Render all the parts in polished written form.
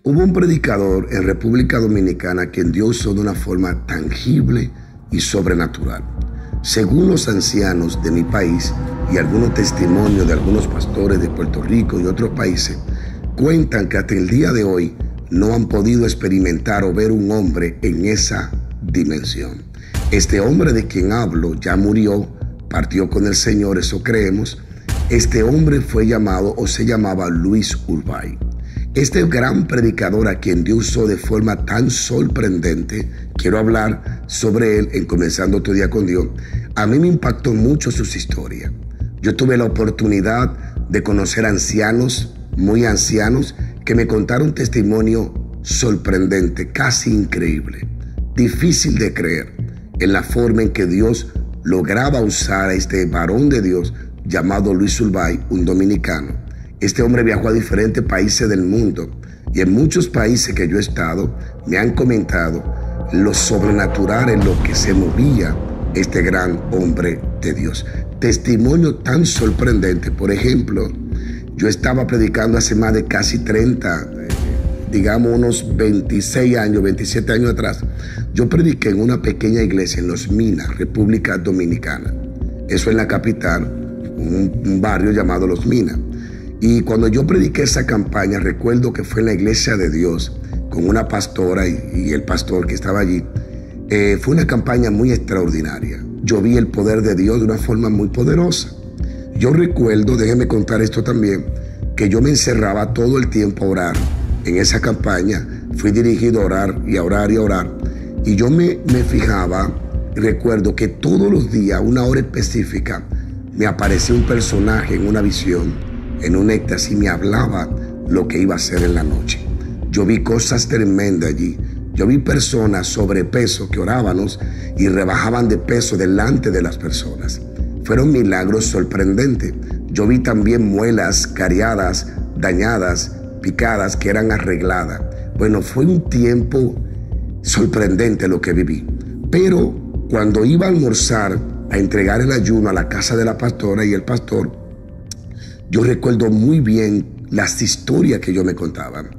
Hubo un predicador en República Dominicana quien Dios usó de una forma tangible y sobrenatural. Según los ancianos de mi país y algunos testimonios de algunos pastores de Puerto Rico y otros países, cuentan que hasta el día de hoy no han podido experimentar o ver un hombre en esa dimensión. Este hombre de quien hablo ya murió, partió con el Señor, eso creemos. Este hombre fue llamado o se llamaba Luis Urbay. Este gran predicador a quien Dios usó de forma tan sorprendente, quiero hablar sobre él en Comenzando tu Día con Dios. A mí me impactó mucho sus historias. Yo tuve la oportunidad de conocer ancianos, muy ancianos, que me contaron testimonio sorprendente, casi increíble, difícil de creer, en la forma en que Dios lograba usar a este varón de Dios llamado Luis Urbay, un dominicano. Este hombre viajó a diferentes países del mundo y en muchos países que yo he estado me han comentado lo sobrenatural en lo que se movía este gran hombre de Dios. Testimonio tan sorprendente. Por ejemplo, yo estaba predicando hace más de casi 30, digamos unos 26 años, 27 años atrás. Yo prediqué en una pequeña iglesia en Los Minas, República Dominicana. Eso en la capital, un barrio llamado Los Minas. Y cuando yo prediqué esa campaña, recuerdo que fue en la iglesia de Dios, con una pastora y el pastor que estaba allí. Fue una campaña muy extraordinaria. Yo vi el poder de Dios de una forma muy poderosa. Yo recuerdo, déjeme contar esto también, que yo me encerraba todo el tiempo a orar. En esa campaña fui dirigido a orar y a orar y a orar. Y yo me fijaba, recuerdo que todos los días, a una hora específica, me aparecía un personaje en una visión, en un éxtasis, y me hablaba lo que iba a hacer en la noche. Yo vi cosas tremendas allí. Yo vi personas sobrepeso que orábamos y rebajaban de peso delante de las personas. Fueron milagros sorprendentes. Yo vi también muelas cariadas, dañadas, picadas, que eran arregladas. Bueno, fue un tiempo sorprendente lo que viví. Pero cuando iba a almorzar, a entregar el ayuno a la casa de la pastora y el pastor, yo recuerdo muy bien las historias que ellos me contaban.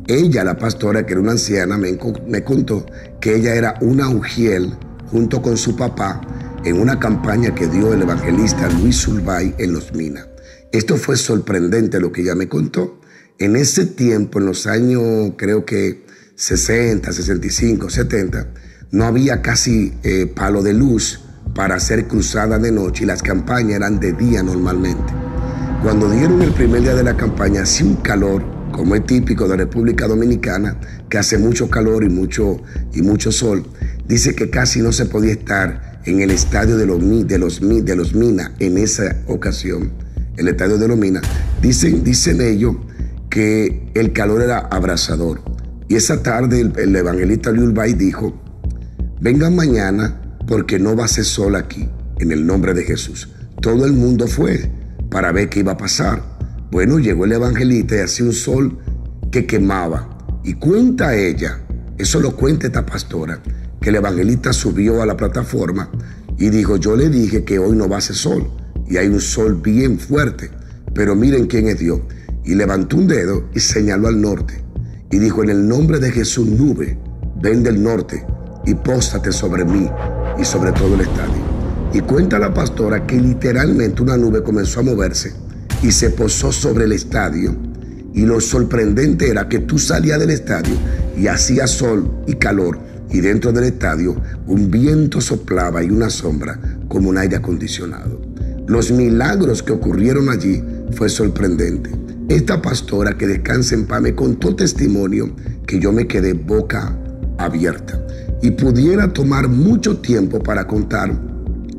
Ella, la pastora, que era una anciana, me contó que ella era una ujiel junto con su papá en una campaña que dio el evangelista Luis Urbay en Los Minas. Esto fue sorprendente lo que ella me contó. En ese tiempo, en los años creo que 60, 65, 70, no había casi palo de luz para hacer cruzadas de noche y las campañas eran de día normalmente. Cuando dieron el primer día de la campaña, hacía un calor, como es típico de República Dominicana, que hace mucho calor y mucho sol. Dice que casi no se podía estar en el estadio de los Minas en esa ocasión, el estadio de los Minas. Dicen ellos que el calor era abrasador. Y esa tarde el evangelista Luis Urbay dijo: vengan mañana porque no va a ser sol aquí, en el nombre de Jesús. Todo el mundo fue para ver qué iba a pasar. Bueno, llegó el evangelista y hacía un sol que quemaba. Y cuenta ella, eso lo cuenta esta pastora, que el evangelista subió a la plataforma y dijo: yo le dije que hoy no va a hacer sol. Y hay un sol bien fuerte, pero miren quién es Dios. Y levantó un dedo y señaló al norte. Y dijo: en el nombre de Jesús, nube, ven del norte y póstate sobre mí y sobre todo el estadio. Y cuenta la pastora que literalmente una nube comenzó a moverse y se posó sobre el estadio. Y lo sorprendente era que tú salías del estadio y hacía sol y calor. Y dentro del estadio un viento soplaba y una sombra como un aire acondicionado. Los milagros que ocurrieron allí fue sorprendente. Esta pastora, que descansa en paz, me contó testimonio que yo me quedé boca abierta. Y pudiera tomar mucho tiempo para contar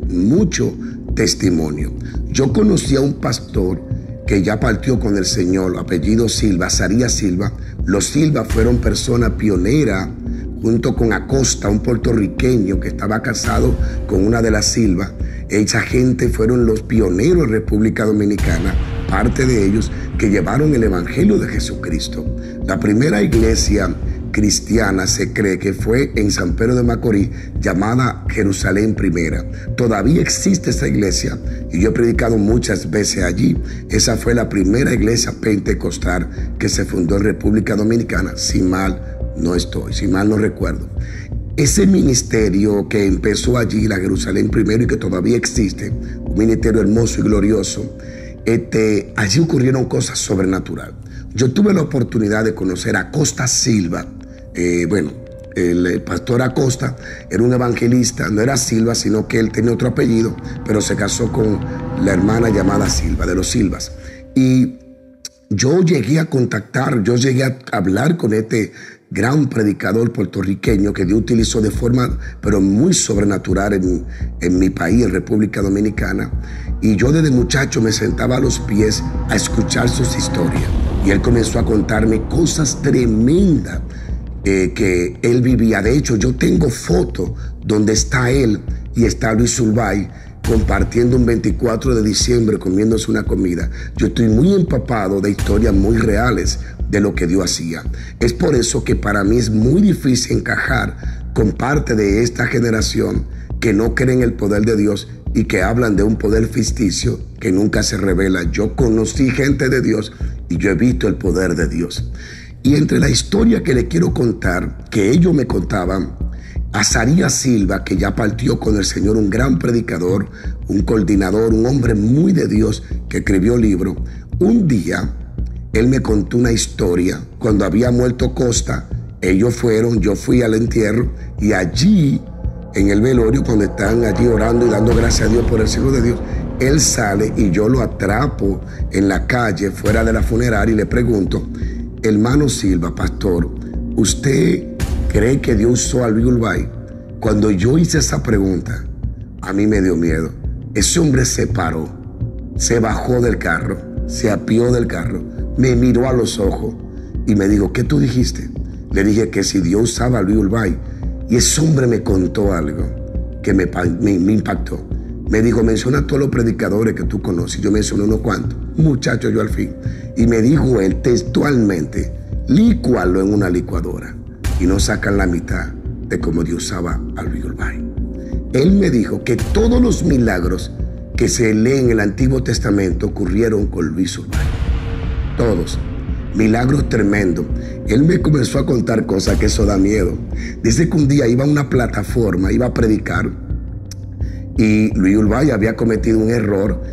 mucho testimonio. Yo conocí a un pastor que ya partió con el Señor, apellido Silva, Zarías Silva. Los Silva fueron personas pioneras junto con Acosta, un puertorriqueño que estaba casado con una de las Silva. Esa gente fueron los pioneros en República Dominicana, parte de ellos que llevaron el evangelio de Jesucristo. La primera iglesia cristiana se cree que fue en San Pedro de Macorís, llamada Jerusalén Primera. Todavía existe esa iglesia y yo he predicado muchas veces allí. Esa fue la primera iglesia pentecostal que se fundó en República Dominicana, si mal no recuerdo. Ese ministerio que empezó allí, la Jerusalén Primero, y que todavía existe, un ministerio hermoso y glorioso, allí ocurrieron cosas sobrenaturales. Yo tuve la oportunidad de conocer a Acosta Silva. El pastor Acosta era un evangelista, no era Silva, sino que él tenía otro apellido, pero se casó con la hermana llamada Silva, de los Silvas. Y yo llegué a hablar con este gran predicador puertorriqueño que Dios utilizó de forma, pero muy sobrenatural en mi país, en República Dominicana. Y yo desde muchacho me sentaba a los pies a escuchar sus historias. Y él comenzó a contarme cosas tremendas que él vivía. De hecho, yo tengo fotos donde está él y está Luis Urbay compartiendo un 24 de diciembre comiéndose una comida. Yo estoy muy empapado de historias muy reales de lo que Dios hacía. Es por eso que para mí es muy difícil encajar con parte de esta generación que no creen en el poder de Dios y que hablan de un poder ficticio que nunca se revela. Yo conocí gente de Dios y yo he visto el poder de Dios. Y entre la historia que le quiero contar, que ellos me contaban, Azarías Silva, que ya partió con el Señor, un gran predicador, un coordinador, un hombre muy de Dios que escribió libros. Un día él me contó una historia. Cuando había muerto Costa, ellos fueron, yo fui al entierro, y allí en el velorio, cuando están allí orando y dando gracias a Dios por el cielo de Dios, él sale y yo lo atrapo en la calle fuera de la funeraria y le pregunto: hermano Silva, pastor, ¿usted cree que Dios usó a Luis Urbay? Cuando yo hice esa pregunta, a mí me dio miedo. Ese hombre se paró, se bajó del carro, se apió del carro, me miró a los ojos y me dijo: ¿qué tú dijiste? Le dije que si Dios usaba a Luis Urbay. Y ese hombre me contó algo que me impactó. Me dijo: menciona a todos los predicadores que tú conoces. Yo mencioné unos cuantos, muchacho, yo al fin. Y me dijo él textualmente: lícualo en una licuadora y no sacan la mitad de cómo Dios usaba a Luis Urbay. Él me dijo que todos los milagros que se leen en el Antiguo Testamento ocurrieron con Luis Urbay. Todos. Milagros tremendos. Él me comenzó a contar cosas que eso da miedo. Dice que un día iba a una plataforma, iba a predicar, y Luis Urbay había cometido un error,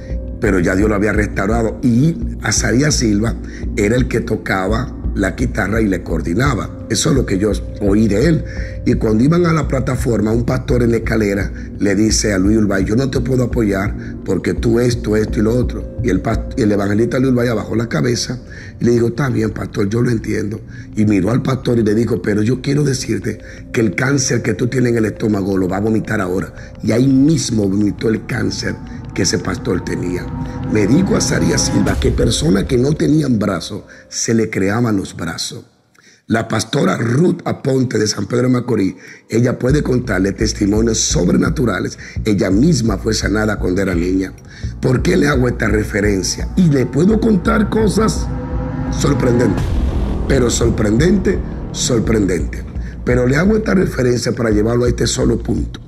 pero ya Dios lo había restaurado. Y Azarías Silva era el que tocaba la guitarra y le coordinaba. Eso es lo que yo oí de él. Y cuando iban a la plataforma, un pastor en la escalera le dice a Luis Urbay: yo no te puedo apoyar porque tú esto y lo otro. Y el evangelista Luis Urbay bajó la cabeza y le dijo: está bien, pastor, yo lo entiendo. Y miró al pastor y le dijo: pero yo quiero decirte que el cáncer que tú tienes en el estómago lo va a vomitar ahora. Y ahí mismo vomitó el cáncer que ese pastor tenía. Me dijo Azarías Silva que personas que no tenían brazos se le creaban los brazos. La pastora Ruth Aponte de San Pedro de Macorís, ella puede contarle testimonios sobrenaturales. Ella misma fue sanada cuando era niña. ¿Por qué le hago esta referencia? Y le puedo contar cosas sorprendentes, pero sorprendente. Pero le hago esta referencia para llevarlo a este solo punto.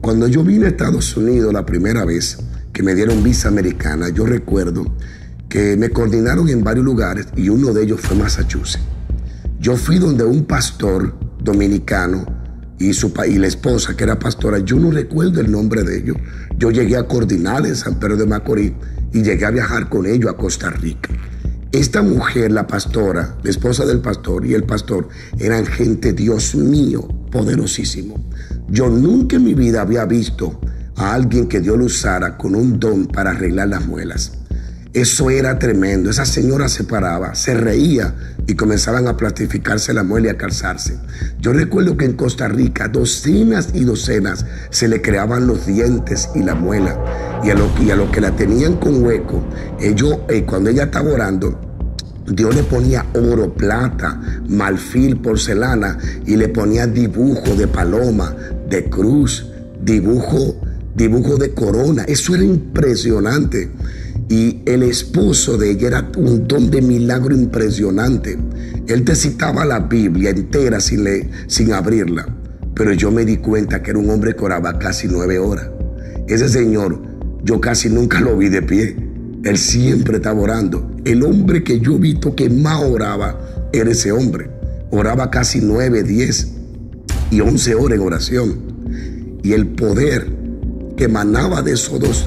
Cuando yo vine a Estados Unidos la primera vez que me dieron visa americana, yo recuerdo que me coordinaron en varios lugares y uno de ellos fue Massachusetts. Yo fui donde un pastor dominicano y la esposa, que era pastora. Yo no recuerdo el nombre de ellos. Yo llegué a coordinar en San Pedro de Macorís y llegué a viajar con ellos a Costa Rica. Esta mujer, la pastora, la esposa del pastor y el pastor, eran gente, Dios mío, poderosísimo. Yo nunca en mi vida había visto a alguien que Dios lo usara con un don para arreglar las muelas. Eso era tremendo. Esa señora se paraba, se reía y comenzaban a plastificarse la muela y a calzarse. Yo recuerdo que en Costa Rica docenas y docenas se le creaban los dientes y la muela. Y a lo que la tenían con hueco, cuando ella estaba orando, Dios le ponía oro, plata, marfil, porcelana, y le ponía dibujo de paloma, de cruz, dibujo de corona. Eso era impresionante. Y el esposo de ella era un don de milagro impresionante. Él te citaba la Biblia entera sin abrirla. Pero yo me di cuenta que era un hombre que oraba casi 9 horas. Ese señor, yo casi nunca lo vi de pie. Él siempre estaba orando. El hombre que yo he visto que más oraba era ese hombre. Oraba casi 9, 10 y 11 horas en oración. Y el poder que emanaba de esos dos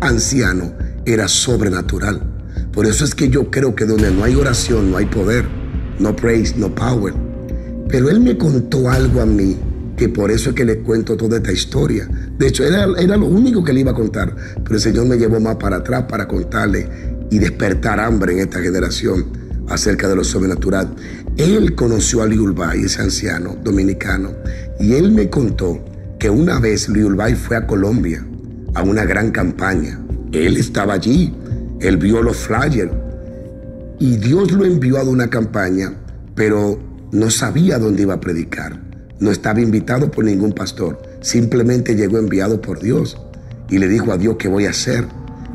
ancianos era sobrenatural. Por eso es que yo creo que donde no hay oración no hay poder. No praise, no power. Pero él me contó algo a mí, que por eso es que le cuento toda esta historia. De hecho, era lo único que le iba a contar. Pero el Señor me llevó más para atrás para contarle y despertar hambre en esta generación acerca de lo sobrenatural. Él conoció a Liulbay, ese anciano dominicano, y él me contó que una vez Liulbay fue a Colombia a una gran campaña. Él estaba allí, él vio los flyers y Dios lo envió a una campaña, pero no sabía dónde iba a predicar. No estaba invitado por ningún pastor, simplemente llegó enviado por Dios y le dijo a Dios qué voy a hacer.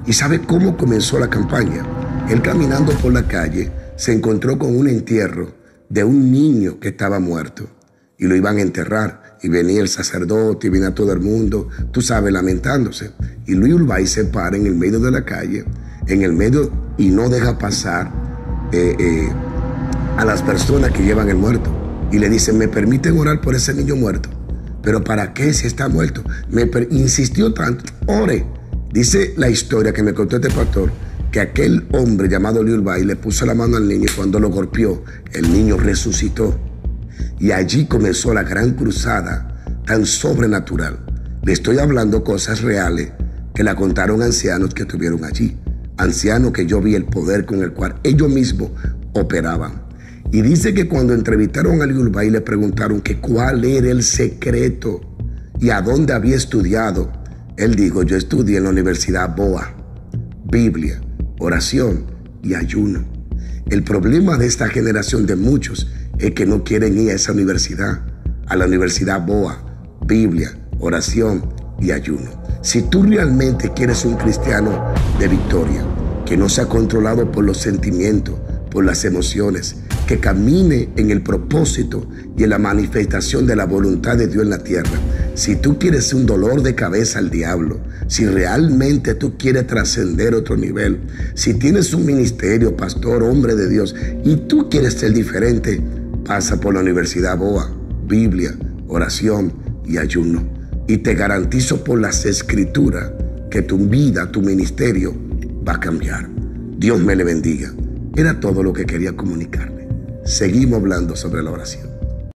¿Y sabe cómo comenzó la campaña? Él caminando por la calle se encontró con un entierro de un niño que estaba muerto y lo iban a enterrar. Y venía el sacerdote y venía todo el mundo, tú sabes, lamentándose. Y Liulbay se para en el medio de la calle, y no deja pasar a las personas que llevan el muerto. Y le dice, ¿me permiten orar por ese niño muerto? ¿Pero para qué si está muerto? Insistió tanto, ore. Dice la historia que me contó este pastor, que aquel hombre llamado Liulbay le puso la mano al niño y cuando lo golpeó, el niño resucitó. Y allí comenzó la gran cruzada tan sobrenatural. Le estoy hablando cosas reales que la contaron ancianos que estuvieron allí. Ancianos que yo vi el poder con el cual ellos mismos operaban. Y dice que cuando entrevistaron a Liulbay le preguntaron que cuál era el secreto y a dónde había estudiado. Él dijo, yo estudié en la Universidad Boa, Biblia, oración y ayuno. El problema de esta generación de muchos es que no quieren ir a esa universidad, a la Universidad Boa, Biblia, oración y ayuno. Si tú realmente quieres un cristiano de victoria, que no sea controlado por los sentimientos, por las emociones, que camine en el propósito y en la manifestación de la voluntad de Dios en la tierra. Si tú quieres un dolor de cabeza al diablo, si realmente tú quieres trascender otro nivel, si tienes un ministerio, pastor, hombre de Dios, y tú quieres ser diferente, pasa por la Universidad Boa, Biblia, oración y ayuno. Y te garantizo por las escrituras que tu vida, tu ministerio va a cambiar. Dios me le bendiga. Era todo lo que quería comunicarle. Seguimos hablando sobre la oración.